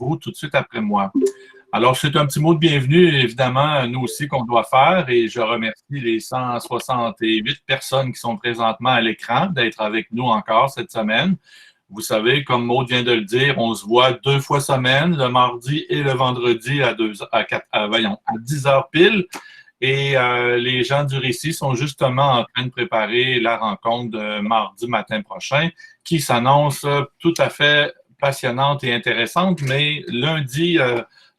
vous tout de suite après moi. Alors, c'est un petit mot de bienvenue, évidemment, nous aussi, qu'on doit faire, et je remercie les 168 personnes qui sont présentement à l'écran d'être avec nous encore cette semaine. Vous savez, comme Maud vient de le dire, on se voit 2 fois semaine, le mardi et le vendredi à 10 heures pile. Et les gens du récit sont justement en train de préparer la rencontre de mardi matin prochain, qui s'annonce tout à fait passionnante et intéressante, mais lundi,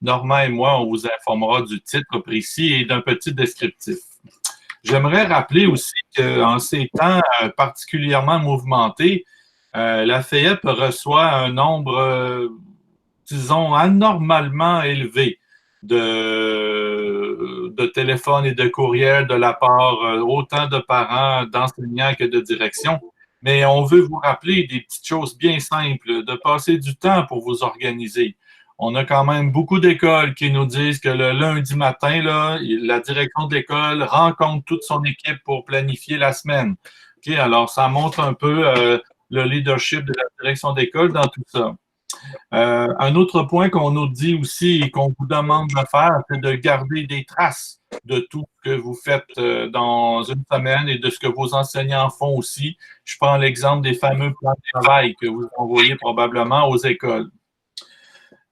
Normand et moi, on vous informera du titre précis et d'un petit descriptif. J'aimerais rappeler aussi qu'en ces temps particulièrement mouvementés, la FAYEP reçoit un nombre, disons, anormalement élevé de téléphones et de courriels de la part autant de parents, d'enseignants que de direction. Mais on veut vous rappeler des petites choses bien simples, de passer du temps pour vous organiser. On a quand même beaucoup d'écoles qui nous disent que le lundi matin, là, la direction de l'école rencontre toute son équipe pour planifier la semaine. Okay, alors, ça montre un peu le leadership de la direction d'école dans tout ça. Un autre point qu'on nous dit aussi et qu'on vous demande de faire, c'est de garder des traces de tout ce que vous faites dans une semaine et de ce que vos enseignants font aussi. Je prends l'exemple des fameux plans de travail que vous envoyez probablement aux écoles.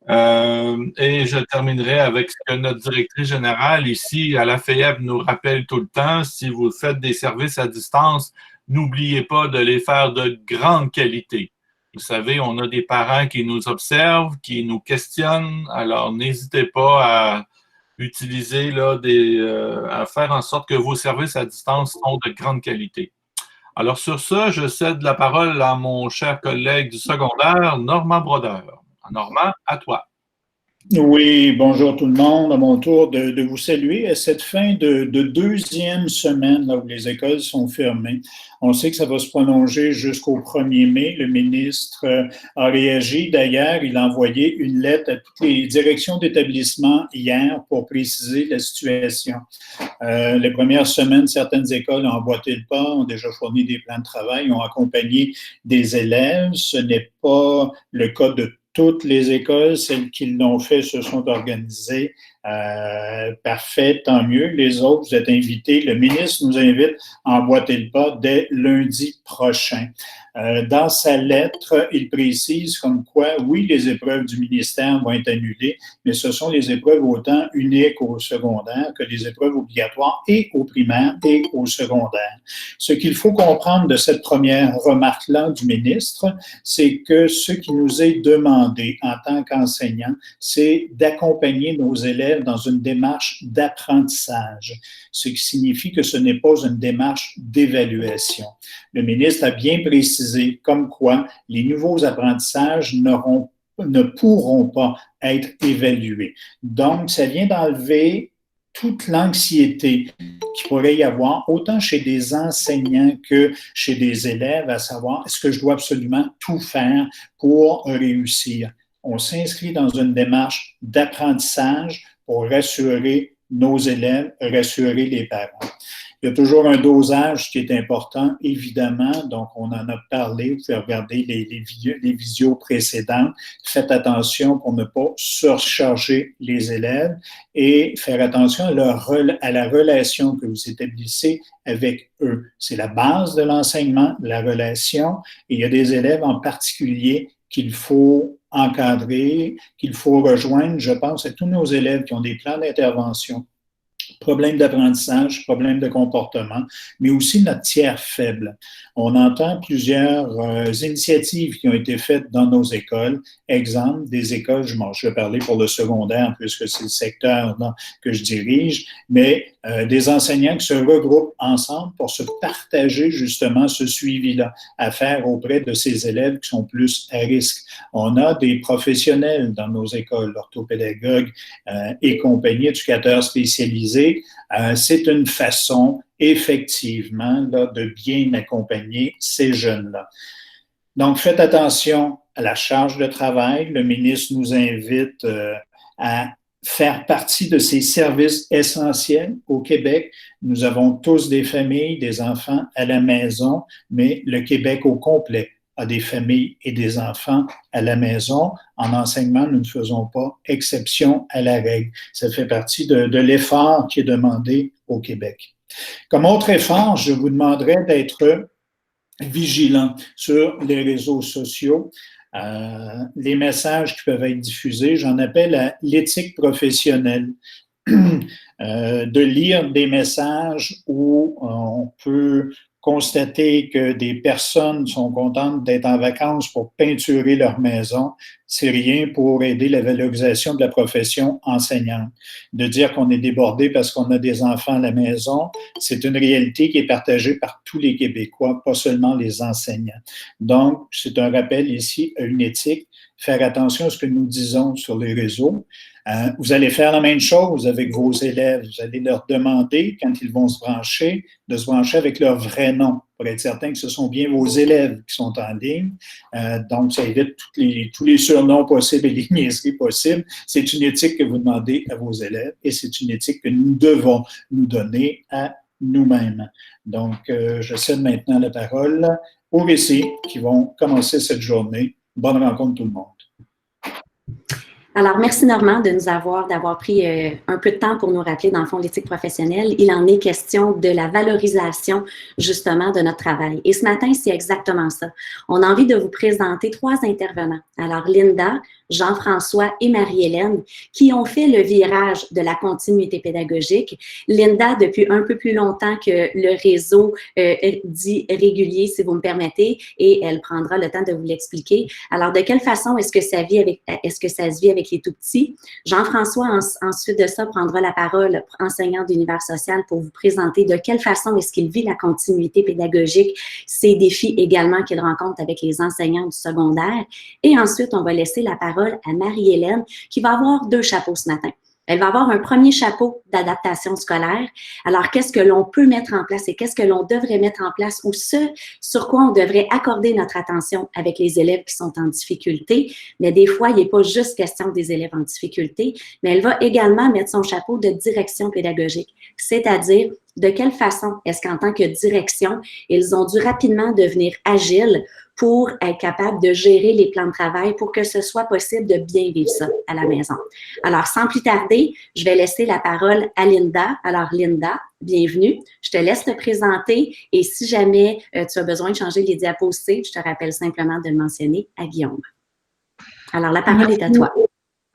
Et je terminerai avec ce que notre directrice générale ici à la FAYEP nous rappelle tout le temps. Si vous faites des services à distance, n'oubliez pas de les faire de grande qualité. Vous savez, on a des parents qui nous observent, qui nous questionnent, alors n'hésitez pas à utiliser là, à faire en sorte que vos services à distance sont de grande qualité. Alors sur ça, je cède la parole à mon cher collègue du secondaire, Normand Brodeur. Normand, à toi. Oui, bonjour tout le monde. À mon tour de vous saluer à cette fin de deuxième semaine là, où les écoles sont fermées. On sait que ça va se prolonger jusqu'au 1er mai. Le ministre a réagi. D'ailleurs, il a envoyé une lettre à toutes les directions d'établissement hier pour préciser la situation. Les premières semaines, certaines écoles ont emboîté le pas, ont déjà fourni des plans de travail, ont accompagné des élèves. Ce n'est pas le cas de toutes les écoles, celles qui l'ont fait se sont organisées. Parfait, tant mieux. Les autres, vous êtes invités. Le ministre nous invite à emboîter le pas dès lundi prochain. Dans sa lettre, il précise comme quoi, oui, les épreuves du ministère vont être annulées, mais ce sont les épreuves autant uniques au secondaire que les épreuves obligatoires et au primaire et au secondaire. Ce qu'il faut comprendre de cette première remarque-là du ministre, c'est que ce qui nous est demandé en tant qu'enseignants, c'est d'accompagner nos élèves dans une démarche d'apprentissage, ce qui signifie que ce n'est pas une démarche d'évaluation. Le ministre a bien précisé comme quoi les nouveaux apprentissages ne pourront pas être évalués. Donc, ça vient d'enlever toute l'anxiété qu'il pourrait y avoir, autant chez des enseignants que chez des élèves, à savoir, est-ce que je dois absolument tout faire pour réussir? On s'inscrit dans une démarche d'apprentissage pour rassurer nos élèves, rassurer les parents. Il y a toujours un dosage qui est important, évidemment. Donc, on en a parlé. Vous pouvez regarder les visios précédentes. Faites attention pour ne pas surcharger les élèves et faire attention à la relation que vous établissez avec eux. C'est la base de l'enseignement, la relation. Et il y a des élèves en particulier qu'il faut encadrer, qu'il faut rejoindre. Je pense à tous nos élèves qui ont des plans d'intervention, problèmes d'apprentissage, problèmes de comportement, mais aussi notre tiers faible. On entend plusieurs initiatives qui ont été faites dans nos écoles. Exemple, des écoles, je vais parler pour le secondaire puisque c'est le secteur que je dirige, mais des enseignants qui se regroupent ensemble pour se partager justement ce suivi-là à faire auprès de ces élèves qui sont plus à risque. On a des professionnels dans nos écoles, orthopédagogues et compagnie, éducateurs spécialisés. C'est une façon, effectivement, là, de bien accompagner ces jeunes-là. Donc, faites attention à la charge de travail. Le ministre nous invite à faire partie de ces services essentiels au Québec. Nous avons tous des familles, des enfants à la maison, mais le Québec au complet a des familles et des enfants à la maison. En enseignement, nous ne faisons pas exception à la règle. Ça fait partie de l'effort qui est demandé au Québec. Comme autre effort, je vous demanderai d'être vigilant sur les réseaux sociaux. Les messages qui peuvent être diffusés, j'en appelle à l'éthique professionnelle. De lire des messages où on peut constater que des personnes sont contentes d'être en vacances pour peinturer leur maison, c'est rien pour aider la valorisation de la profession enseignante. De dire qu'on est débordé parce qu'on a des enfants à la maison, c'est une réalité qui est partagée par tous les Québécois, pas seulement les enseignants. Donc, c'est un rappel ici à une éthique, faire attention à ce que nous disons sur les réseaux. Vous allez faire la même chose avec vos élèves. Vous allez leur demander, quand ils vont se brancher, de se brancher avec leur vrai nom, pour être certain que ce sont bien vos élèves qui sont en ligne. Donc, ça évite tous les surnoms possibles et les niaiseries possibles. C'est une éthique que vous demandez à vos élèves et c'est une éthique que nous devons nous donner à nous-mêmes. Donc, je cède maintenant la parole aux récits qui vont commencer cette journée. Bonne rencontre tout le monde. Alors, merci Normand d'avoir pris un peu de temps pour nous rappeler, dans le fond, l'éthique professionnelle. Il en est question de la valorisation, justement, de notre travail. Et ce matin, c'est exactement ça. On a envie de vous présenter 3 intervenants. Alors, Linda, Jean-François et Marie-Hélène, qui ont fait le virage de la continuité pédagogique. Linda, depuis un peu plus longtemps que le réseau dit régulier, si vous me permettez, et elle prendra le temps de vous l'expliquer. Alors, de quelle façon est-ce que ça se vit avec les tout-petits? Jean-François, ensuite de ça, prendra la parole, enseignant d'univers social, pour vous présenter de quelle façon est-ce qu'il vit la continuité pédagogique, ces défis également qu'il rencontre avec les enseignants du secondaire. Et ensuite, on va laisser la parole à Marie-Hélène, qui va avoir 2 chapeaux ce matin. Elle va avoir un premier chapeau d'adaptation scolaire. Alors, qu'est-ce que l'on peut mettre en place et qu'est-ce que l'on devrait mettre en place ou ce sur quoi on devrait accorder notre attention avec les élèves qui sont en difficulté. Mais des fois, il n'est pas juste question des élèves en difficulté, mais elle va également mettre son chapeau de direction pédagogique, c'est-à-dire de quelle façon est-ce qu'en tant que direction, ils ont dû rapidement devenir agiles pour être capable de gérer les plans de travail pour que ce soit possible de bien vivre ça à la maison. Alors, sans plus tarder, je vais laisser la parole à Linda. Alors, Linda, bienvenue. Je te laisse te présenter et si jamais tu as besoin de changer les diapositives, je te rappelle simplement de le mentionner à Guillaume. Alors, la parole est à toi.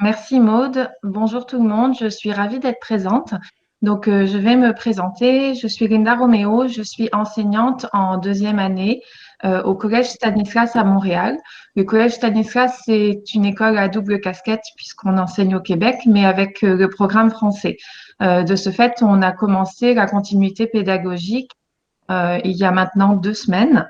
Merci Maude. Bonjour tout le monde. Je suis ravie d'être présente. Donc, je vais me présenter. Je suis Linda Roméo. Je suis enseignante en 2e année au Collège Stanislas à Montréal. Le Collège Stanislas, c'est une école à double casquette puisqu'on enseigne au Québec, mais avec le programme français. De ce fait, on a commencé la continuité pédagogique il y a maintenant 2 semaines.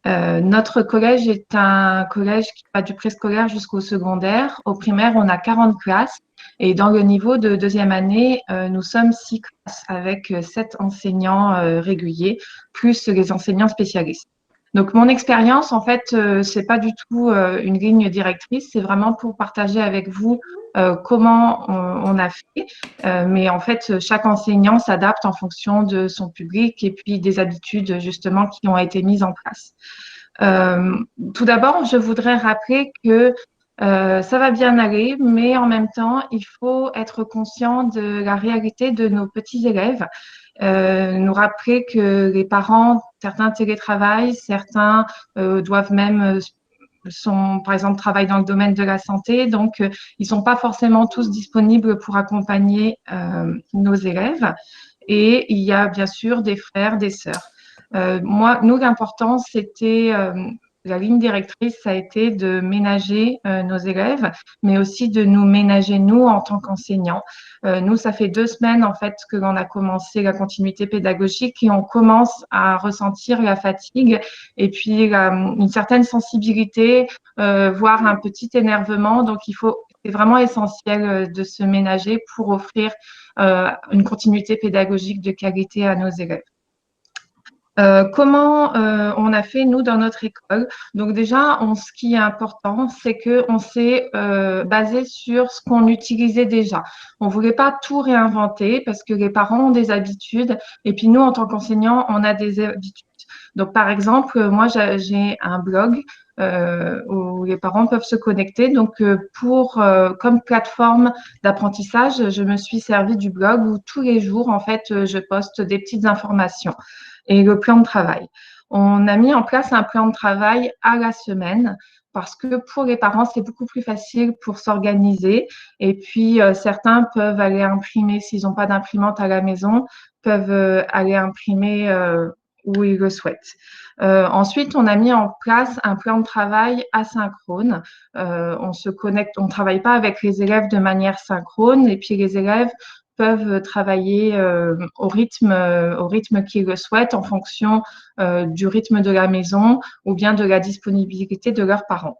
Notre collège est un collège qui va du préscolaire jusqu'au secondaire. Au primaire, on a 40 classes. Et dans le niveau de 2e année, nous sommes 6 classes avec 7 enseignants réguliers, plus les enseignants spécialistes. Donc, mon expérience, en fait, c'est pas du tout une ligne directrice. C'est vraiment pour partager avec vous comment on a fait. Mais en fait, chaque enseignant s'adapte en fonction de son public et puis des habitudes, justement, qui ont été mises en place. Tout d'abord, je voudrais rappeler que ça va bien aller, mais en même temps, il faut être conscient de la réalité de nos petits élèves. Nous rappeler que les parents, certains télétravaillent, certains doivent même par exemple, travaillent dans le domaine de la santé, donc ils sont pas forcément tous disponibles pour accompagner nos élèves. Et il y a bien sûr des frères, des sœurs. Nous, l'important, c'était la ligne directrice, ça a été de ménager nos élèves, mais aussi de nous ménager nous en tant qu'enseignants. Nous, ça fait 2 semaines en fait que l'on a commencé la continuité pédagogique et on commence à ressentir la fatigue et puis une certaine sensibilité, voire un petit énervement. Donc, c'est vraiment essentiel de se ménager pour offrir une continuité pédagogique de qualité à nos élèves. Comment on a fait, nous, dans notre école? Donc déjà, ce qui est important, c'est qu'on s'est basé sur ce qu'on utilisait déjà. On ne voulait pas tout réinventer parce que les parents ont des habitudes et puis nous, en tant qu'enseignants, on a des habitudes. Donc, par exemple, moi, j'ai un blog où les parents peuvent se connecter. Donc, comme plateforme d'apprentissage, je me suis servi du blog où tous les jours, en fait, je poste des petites informations et le plan de travail. On a mis en place un plan de travail à la semaine parce que pour les parents, c'est beaucoup plus facile pour s'organiser. Et puis, certains peuvent aller imprimer, s'ils n'ont pas d'imprimante à la maison, peuvent aller imprimer où ils le souhaitent. Ensuite, on a mis en place un plan de travail asynchrone. On se connecte, on ne travaille pas avec les élèves de manière synchrone et puis les élèves peuvent travailler au rythme qu'ils le souhaitent en fonction du rythme de la maison ou bien de la disponibilité de leurs parents.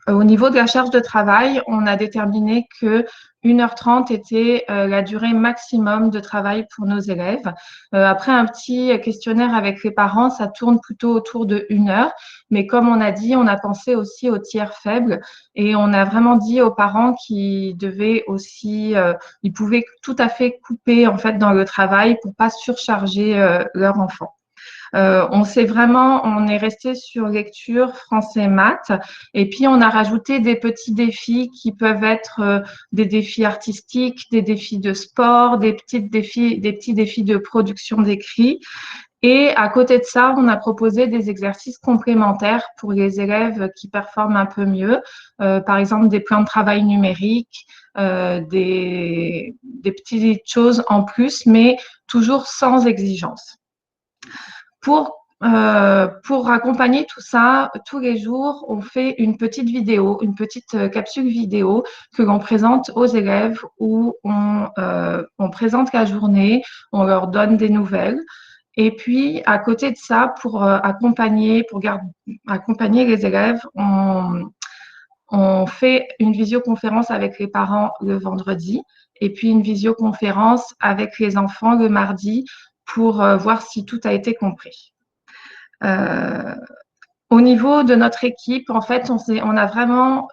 Au niveau de la charge de travail, on a déterminé que 1h30 était la durée maximum de travail pour nos élèves. Après un petit questionnaire avec les parents, ça tourne plutôt autour de 1 heure. Mais comme on a dit, on a pensé aussi aux tiers faibles et on a vraiment dit aux parents qu'ils devaient aussi, ils pouvaient tout à fait couper en fait dans le travail pour pas surcharger leur enfant. On est resté sur lecture, français, maths, et puis on a rajouté des petits défis qui peuvent être des défis artistiques, des défis de sport, des petits défis de production d'écrit. Et à côté de ça, on a proposé des exercices complémentaires pour les élèves qui performent un peu mieux, par exemple des plans de travail numériques, des petites choses en plus, mais toujours sans exigence. Pour accompagner tout ça, tous les jours, on fait une petite vidéo, une petite capsule vidéo que l'on présente aux élèves où on présente la journée, on leur donne des nouvelles. Et puis, à côté de ça, pour accompagner les élèves, on fait une visioconférence avec les parents le vendredi et puis une visioconférence avec les enfants le mardi pour voir si tout a été compris. Au niveau de notre équipe, en fait, on a vraiment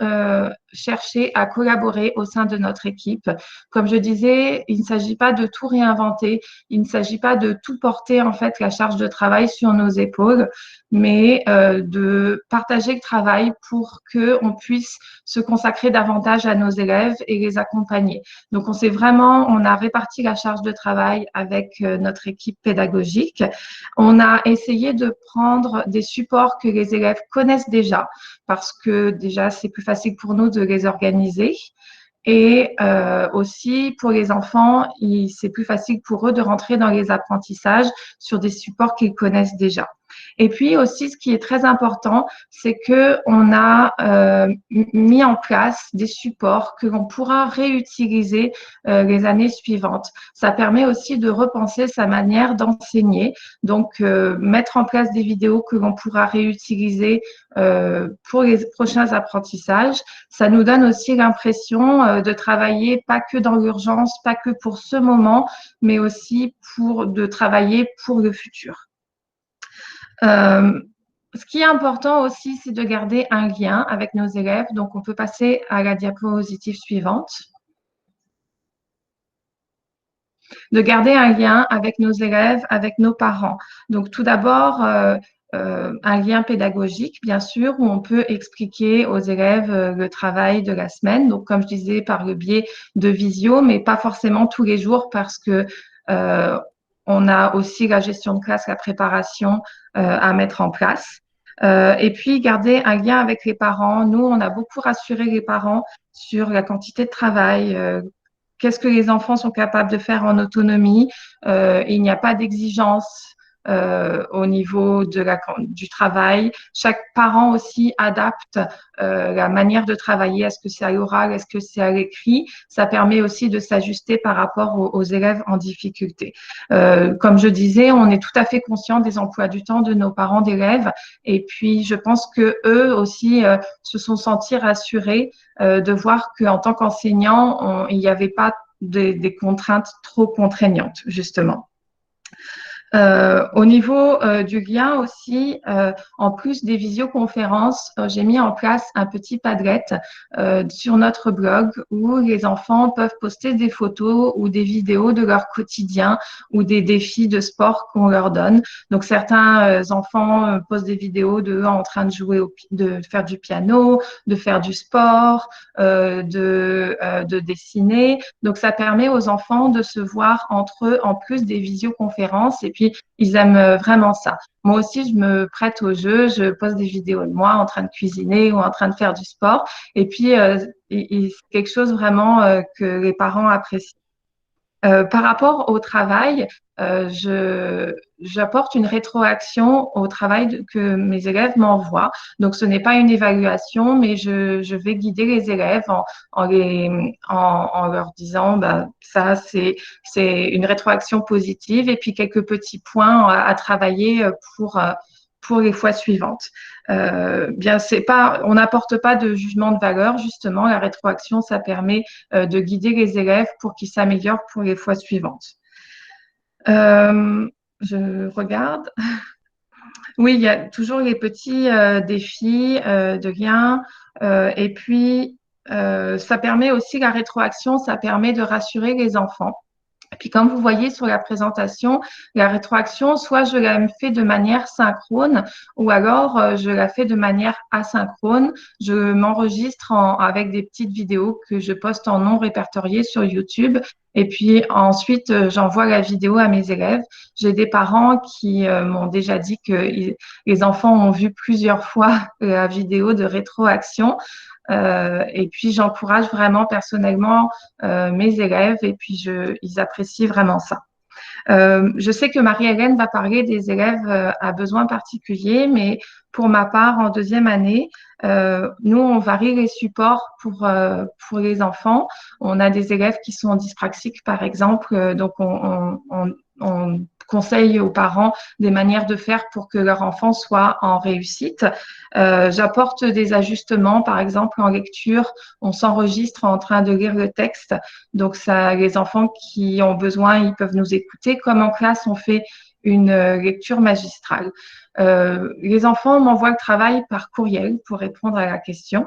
cherché à collaborer au sein de notre équipe. Comme je disais, il ne s'agit pas de tout réinventer, il ne s'agit pas de tout porter en fait la charge de travail sur nos épaules, mais de partager le travail pour qu'on puisse se consacrer davantage à nos élèves et les accompagner. Donc, on a réparti la charge de travail avec notre équipe pédagogique. On a essayé de prendre des supports que les élèves connaissent déjà, parce que déjà, c'est plus facile pour nous de les organiser. Et aussi, pour les enfants, c'est plus facile pour eux de rentrer dans les apprentissages sur des supports qu'ils connaissent déjà. Et puis aussi, ce qui est très important, c'est qu'on a mis en place des supports que l'on pourra réutiliser les années suivantes. Ça permet aussi de repenser sa manière d'enseigner, donc mettre en place des vidéos que l'on pourra réutiliser pour les prochains apprentissages. Ça nous donne aussi l'impression de travailler pas que dans l'urgence, pas que pour ce moment, mais aussi de travailler pour le futur. Ce qui est important aussi, c'est de garder un lien avec nos élèves. Donc, on peut passer à la diapositive suivante. De garder un lien avec nos élèves, avec nos parents. Donc, tout d'abord, un lien pédagogique, bien sûr, où on peut expliquer aux élèves le travail de la semaine. Donc, comme je disais, par le biais de visio, mais pas forcément tous les jours parce que on a aussi la gestion de classe, la préparation à mettre en place. Et puis, garder un lien avec les parents. Nous, on a beaucoup rassuré les parents sur la quantité de travail, qu'est-ce que les enfants sont capables de faire en autonomie. Il n'y a pas d'exigence au niveau du travail. Chaque parent aussi adapte la manière de travailler. Est-ce que c'est à l'oral? Est-ce que c'est à l'écrit? Ça permet aussi de s'ajuster par rapport aux élèves en difficulté. Comme je disais, on est tout à fait conscient des emplois du temps de nos parents d'élèves. Et puis, je pense que eux aussi se sont sentis rassurés de voir qu'en tant qu'enseignants, il n'y avait pas des contraintes trop contraignantes, justement. Au niveau du lien aussi, en plus des visioconférences, j'ai mis en place un petit Padlet sur notre blog où les enfants peuvent poster des photos ou des vidéos de leur quotidien ou des défis de sport qu'on leur donne. Donc certains enfants postent des vidéos d'eux en train de jouer, de faire du piano, de faire du sport, de dessiner. Donc ça permet aux enfants de se voir entre eux en plus des visioconférences et puis ils aiment vraiment ça. Moi aussi, je me prête au jeu, je poste des vidéos de moi en train de cuisiner ou en train de faire du sport. Et puis, c'est quelque chose vraiment que les parents apprécient. Par rapport au travail, j'apporte une rétroaction au travail que mes élèves m'envoient. Donc, ce n'est pas une évaluation, mais je vais guider les élèves en leur disant, ben, ça, c'est une rétroaction positive et puis quelques petits points à travailler pour les fois suivantes. Bien, on n'apporte pas de jugement de valeur, justement. La rétroaction, ça permet de guider les élèves pour qu'ils s'améliorent pour les fois suivantes. Je regarde. Oui, il y a toujours les petits défis de lien. Et puis, ça permet aussi, la rétroaction, ça permet de rassurer les enfants. Et puis, comme vous voyez sur la présentation, la rétroaction, soit je la fais de manière synchrone ou alors je la fais de manière asynchrone. Je m'enregistre avec des petites vidéos que je poste en non répertorié sur YouTube. Et puis ensuite, j'envoie la vidéo à mes élèves. J'ai des parents qui m'ont déjà dit que les enfants ont vu plusieurs fois la vidéo de rétroaction. Et puis, j'encourage vraiment personnellement mes élèves et puis ils apprécient vraiment ça. Je sais que Marie-Hélène va parler des élèves à besoins particuliers, mais pour ma part, en deuxième année, nous, on varie les supports pour les enfants. On a des élèves qui sont dyspraxiques, par exemple, donc on conseille aux parents des manières de faire pour que leur enfant soit en réussite. J'apporte des ajustements, par exemple en lecture, on s'enregistre en train de lire le texte, donc ça, les enfants qui ont besoin, ils peuvent nous écouter. Comme en classe, on fait une lecture magistrale. Les enfants m'envoient le travail par courriel pour répondre à la question.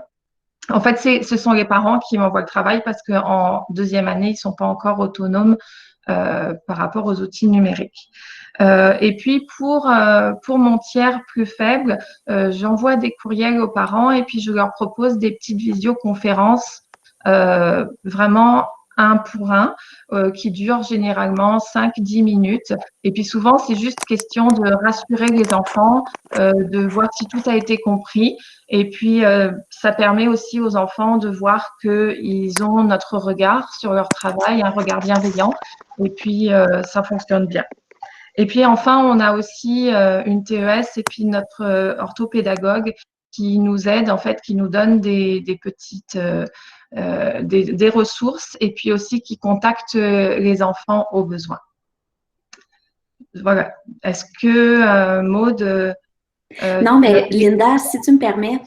En fait, ce sont les parents qui m'envoient le travail parce qu'en deuxième année, ils ne sont pas encore autonomes par rapport aux outils numériques. Et puis, pour mon tiers plus faible, j'envoie des courriels aux parents et puis je leur propose des petites visioconférences vraiment un pour un, qui durent généralement 5-10 minutes. Et puis souvent, c'est juste question de rassurer les enfants, de voir si tout a été compris. Et puis, ça permet aussi aux enfants de voir qu'ils ont notre regard sur leur travail, un regard bienveillant. Et puis, ça fonctionne bien. Et puis, enfin, on a aussi une TES et puis notre orthopédagogue qui nous aide, en fait, qui nous donne des petites... des ressources et puis aussi qui contactent les enfants au besoin. Voilà. Est-ce que Maude... Non, mais Linda, si tu me permets,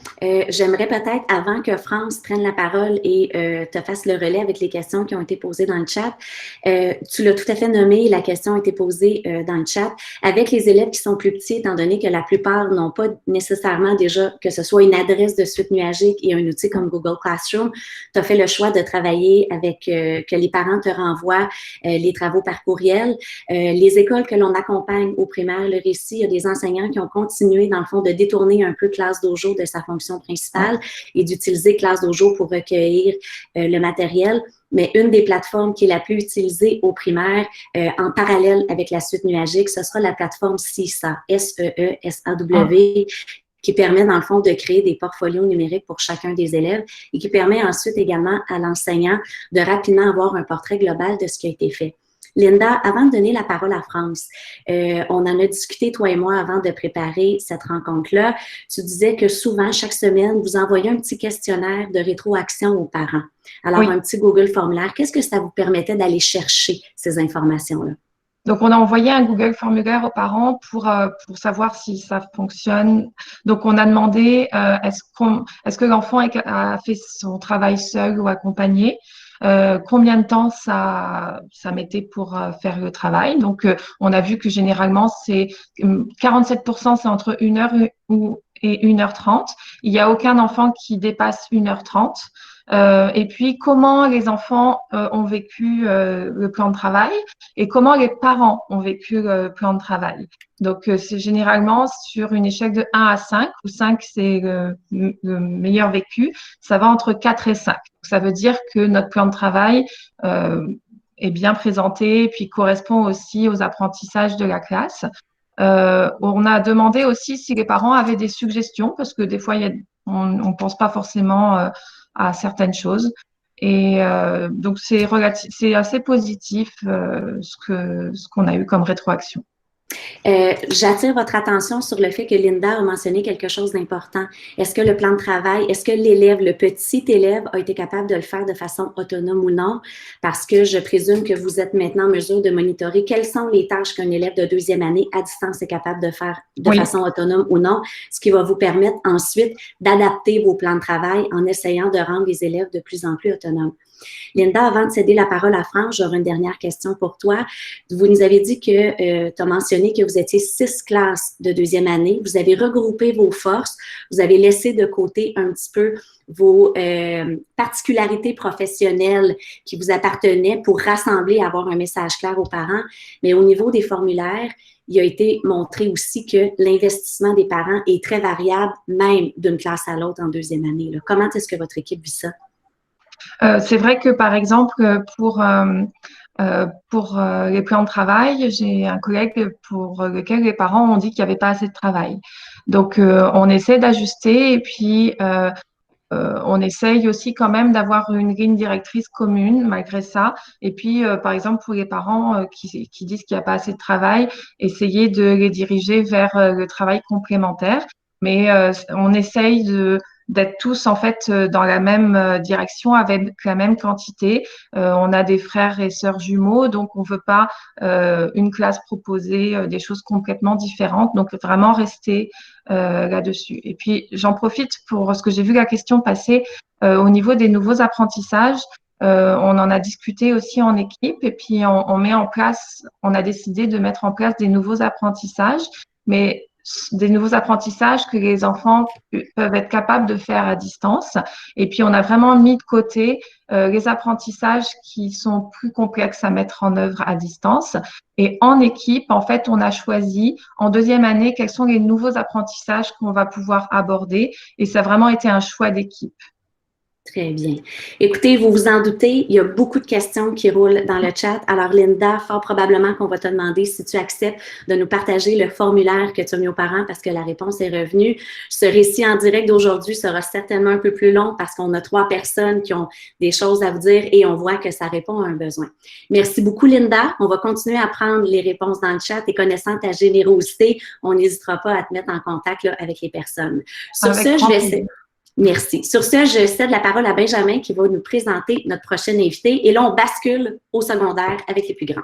j'aimerais peut-être, avant que France prenne la parole et te fasse le relais avec les questions qui ont été posées dans le chat, tu l'as tout à fait nommé, la question a été posée dans le chat, avec les élèves qui sont plus petits, étant donné que la plupart n'ont pas nécessairement déjà, que ce soit une adresse de suite nuagique et un outil comme Google Classroom, tu as fait le choix de travailler avec, que les parents te renvoient les travaux par courriel. Les écoles que l'on accompagne au primaire, le récit, il y a des enseignants qui ont continué dans le fond, de détourner un peu Classe Dojo de sa fonction principale et d'utiliser Classe Dojo pour recueillir le matériel. Mais une des plateformes qui est la plus utilisée au primaire, en parallèle avec la suite nuagique, ce sera la plateforme SEESAW, S-E-E-S-A-W, qui permet, dans le fond, de créer des portfolios numériques pour chacun des élèves et qui permet ensuite également à l'enseignant de rapidement avoir un portrait global de ce qui a été fait. Linda, avant de donner la parole à France, on en a discuté, toi et moi, avant de préparer cette rencontre-là. Tu disais que souvent, chaque semaine, vous envoyez un petit questionnaire de rétroaction aux parents. Alors, oui. Un petit Google formulaire, qu'est-ce que ça vous permettait d'aller chercher ces informations-là? Donc, on a envoyé un Google formulaire aux parents pour savoir si ça fonctionne. Donc, on a demandé est-ce que l'enfant a fait son travail seul ou accompagné. combien de temps ça mettait pour faire le travail. Donc, on a vu que généralement, 47%, c'est entre 1 heure et 1h30. Il n'y a aucun enfant qui dépasse 1h30. Et puis, comment les enfants ont vécu le plan de travail et comment les parents ont vécu le plan de travail. Donc, c'est généralement sur une échelle de 1 à 5, où 5, c'est le meilleur vécu. Ça va entre 4 et 5. Donc, ça veut dire que notre plan de travail est bien présenté et puis correspond aussi aux apprentissages de la classe. On a demandé aussi si les parents avaient des suggestions, parce que des fois, on ne pense pas forcément à certaines choses. Et donc, c'est assez positif ce qu'on a eu comme rétroaction. J'attire votre attention sur le fait que Linda a mentionné quelque chose d'important. Est-ce que le plan de travail, est-ce que l'élève, le petit élève, a été capable de le faire de façon autonome ou non? Parce que je présume que vous êtes maintenant en mesure de monitorer quelles sont les tâches qu'un élève de deuxième année à distance est capable de faire de façon autonome ou non, ce qui va vous permettre ensuite d'adapter vos plans de travail en essayant de rendre les élèves de plus en plus autonomes. Linda, avant de céder la parole à France, j'aurais une dernière question pour toi. Vous nous avez dit que tu as mentionné que vous étiez 6 classes de deuxième année. Vous avez regroupé vos forces. Vous avez laissé de côté un petit peu vos particularités professionnelles qui vous appartenaient pour rassembler et avoir un message clair aux parents. Mais au niveau des formulaires, il a été montré aussi que l'investissement des parents est très variable, même d'une classe à l'autre en deuxième année. Là. Comment est-ce que votre équipe vit ça? C'est vrai que, par exemple, pour les plans de travail, j'ai un collègue pour lequel les parents ont dit qu'il n'y avait pas assez de travail. Donc, on essaie d'ajuster et puis on essaye aussi quand même d'avoir une ligne directrice commune malgré ça. Et puis, par exemple, pour les parents qui disent qu'il n'y a pas assez de travail, essayer de les diriger vers le travail complémentaire. Mais on essaye d'être tous en fait dans la même direction avec la même quantité. On a des frères et sœurs jumeaux, donc on veut pas une classe proposer des choses complètement différentes. Donc vraiment rester là-dessus. Et puis j'en profite pour ce que j'ai vu la question passer au niveau des nouveaux apprentissages. On en a discuté aussi en équipe et puis on a décidé de mettre en place des nouveaux apprentissages, mais des nouveaux apprentissages que les enfants peuvent être capables de faire à distance. Et puis, on a vraiment mis de côté les apprentissages qui sont plus complexes à mettre en œuvre à distance. Et en équipe, en fait, on a choisi en deuxième année quels sont les nouveaux apprentissages qu'on va pouvoir aborder. Et ça a vraiment été un choix d'équipe. Très bien. Écoutez, vous vous en doutez, il y a beaucoup de questions qui roulent dans le chat. Alors, Linda, fort probablement qu'on va te demander si tu acceptes de nous partager le formulaire que tu as mis aux parents parce que la réponse est revenue. Ce récit en direct d'aujourd'hui sera certainement un peu plus long parce qu'on a 3 personnes qui ont des choses à vous dire et on voit que ça répond à un besoin. Merci beaucoup, Linda. On va continuer à prendre les réponses dans le chat et connaissant ta générosité, on n'hésitera pas à te mettre en contact là, avec les personnes. Sur ce, je vais essayer. Merci. Sur ce, je cède la parole à Benjamin qui va nous présenter notre prochaine invité. Et là, on bascule au secondaire avec les plus grands.